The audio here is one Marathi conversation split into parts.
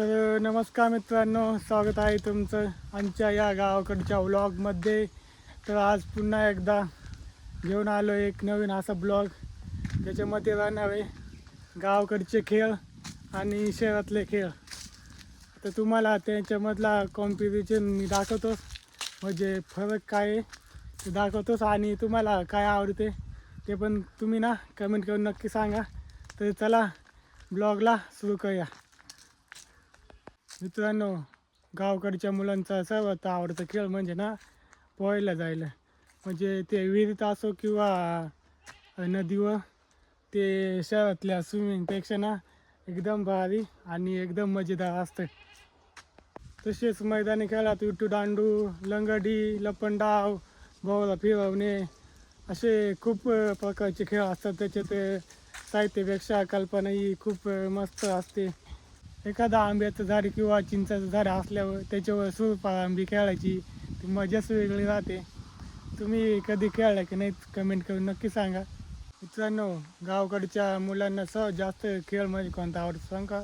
तर नमस्कार मित्रांनो, स्वागत आहे तुमचं आमच्या या गावाकडच्या व्लॉगमध्ये. तर आज पुन्हा एकदा घेऊन आलो एक नवीन असा ब्लॉग, ज्याच्यामध्ये राहणार आहे गावाकडचे खेळ आणि शहरातले खेळ. तर तुम्हाला त्यांच्यामधला कॉम्पिटिशन मी दाखवतोच, म्हणजे फरक काय आहे ते दाखवतोच, आणि तुम्हाला काय आवडते ते पण तुम्ही ना कमेंट करून नक्की सांगा. तर चला ब्लॉगला सुरू करूया. मित्रांनो, गावकडच्या मुलांचा सर्वात आवडता खेळ म्हणजे ना पोहायला जायला. म्हणजे ते विहिरीत असो किंवा नदीवर, ते शहरातल्या स्विमिंगपेक्षा ना एकदम भारी आणि एकदम मजेदार असतं. तसेच मैदानी खेळात विट्टू दांडू, लंगडी, लपंडाव, भोवरा फिरवणे असे खूप प्रकारचे खेळ असतात. त्याच्यात साहित्यापेक्षा कल्पना ही खूप मस्त असते. एखादा आंब्याचं झाड किंवा चिंचाचं झाड असल्यावर त्याच्यावर सूरपारंबी खेळायची ती मजाच वेगळी राहते. तुम्ही कधी खेळला की नाही कमेंट करून नक्की सांगा. मित्रांनो, गावकडच्या मुलांना सहज जास्त खेळ म्हणजे कोणता आवडतो सांगा.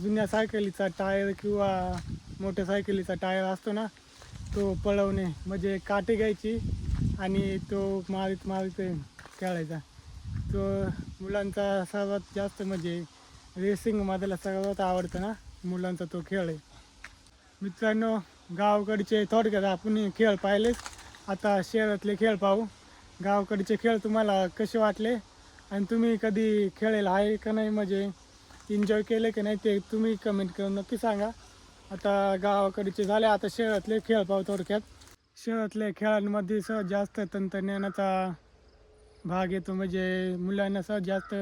जुन्या सायकलीचा टायर किंवा मोटरसायकलीचा टायर असतो ना, तो पळवणे, म्हणजे काठी घ्यायची आणि तो मारीत मारीत खेळायचा. तो मुलांचा सर्वात जास्त म्हणजे रेसिंगमधला सर्वात आवडतं ना मुलांचा तो खेळ आहे. मित्रांनो, गावाकडचे थोडक्यात आपण खेळ पाहिलेच, आता शहरातले खेळ पाहू. गावाकडचे खेळ तुम्हाला कसे वाटले आणि तुम्ही कधी खेळलेला आहे का नाही, म्हणजे एन्जॉय केले की नाही ते तुम्ही कमेंट करून नक्की सांगा. आता गावाकडचे झाले, आता शहरातले खेळ पाहू थोडक्यात. शहरातल्या खेळांमध्ये सहज जास्त तंत्रज्ञानाचा भाग येतो, म्हणजे मुलांना सहज जास्त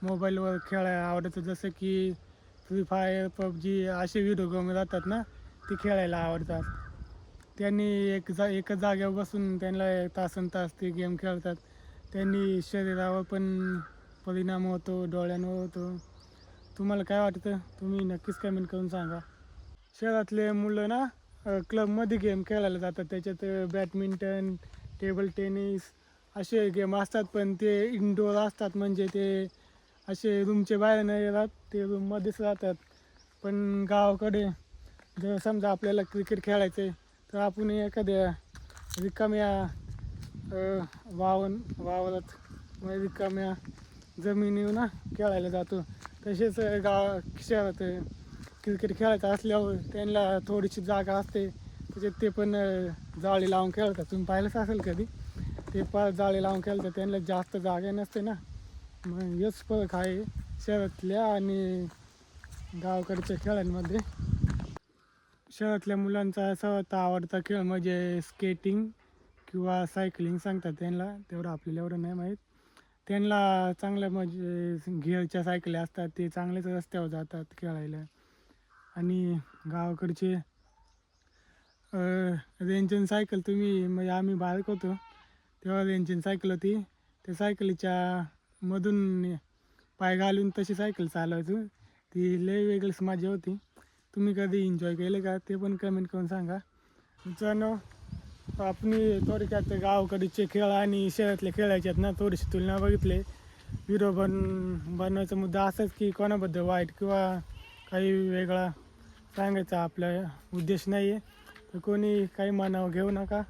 मोबाईलवर खेळायला आवडतं. जसं की फ्री फायर, पबजी असे व्हिडिओ गेम राहतात ना, ते खेळायला आवडतात. त्यांनी एकच जागेवर बसून त्यांना तासनतास ते गेम खेळतात. त्यांनी शरीरावर पण परिणाम होतो, डोळ्यांवर होतो. तुम्हाला काय वाटतं तुम्ही नक्कीच कमेंट करून सांगा. शहरातले मुलं ना क्लबमध्ये गेम खेळायला जातात. त्याच्यात बॅडमिंटन, टेबल टेनिस असे गेम असतात, पण ते इनडोअर असतात. म्हणजे ते असे रूमच्या बाहेर नाही राहत, ते रूममध्येच राहतात. पण गावाकडे जर समजा आपल्याला क्रिकेट खेळायचं आहे, तर आपण एखाद्या रिकाम्या वावरात रिकाम्या जमिनीवर ना खेळायला जातो. तसेच शहरात क्रिकेट खेळायचं असल्यावर त्यांना थोडीशी जागा असते, त्याच्यात ते पण जाळी लावून खेळतात. तुम्ही पाहिलंच असेल कधी, ते जाळी लावून खेळतात, त्यांना जास्त जागा नसते ना. मग हेच फरक आहे शहरातल्या आणि गावाकडच्या खेळांमध्ये. शहरातल्या मुलांचा सर्वात आवडता खेळ म्हणजे स्केटिंग किंवा सायकलिंग सांगतात त्यांना, तेवढं आपल्याला एवढं नाही माहीत. त्यांना चांगल्या म्हणजे गिअरच्या सायकली असतात, ते चांगलेच रस्त्यावर जातात खेळायला. आणि गावाकडचे रेंजन सायकल, तुम्ही म्हणजे आम्ही बारीक होतो तेव्हा रेंजन सायकल होती, त्या सायकलीच्या मधून पाय घालून तशी सायकल चालवायचो. ती लय वेगळीच मजा होती. तुम्ही कधी एन्जॉय केले का ते पण कमेंट करून सांगा. मित्रांनो, आपण थोडक्यात गावाकडचे खेळ आणि शहरातले खेळायच्यात ना थोडीशी तुलना बघितले. व्हिडिओ बनवायचा मुद्दा असाच की कोणाबद्दल वाईट किंवा काही वेगळा सांगायचा आपला उद्देश नाही आहे. तर कोणी काही मनावर घेऊ नका,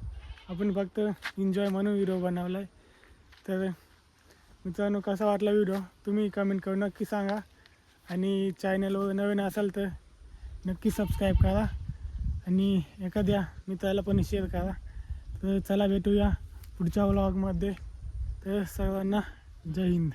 आपण फक्त एन्जॉय म्हणून व्हिडिओ बनवला आहे. तर मित्रांनो, कसा वाटला व्हिडिओ तुम्ही कमेंट करून नक्की सांगा. आणि चॅनलवर नवीन असाल तर नक्की सबस्क्राईब करा आणि एखाद्या मित्राला पण शेअर करा. तर चला भेटूया पुढच्या व्लॉगमध्ये. तर सर्वांना जय हिंद.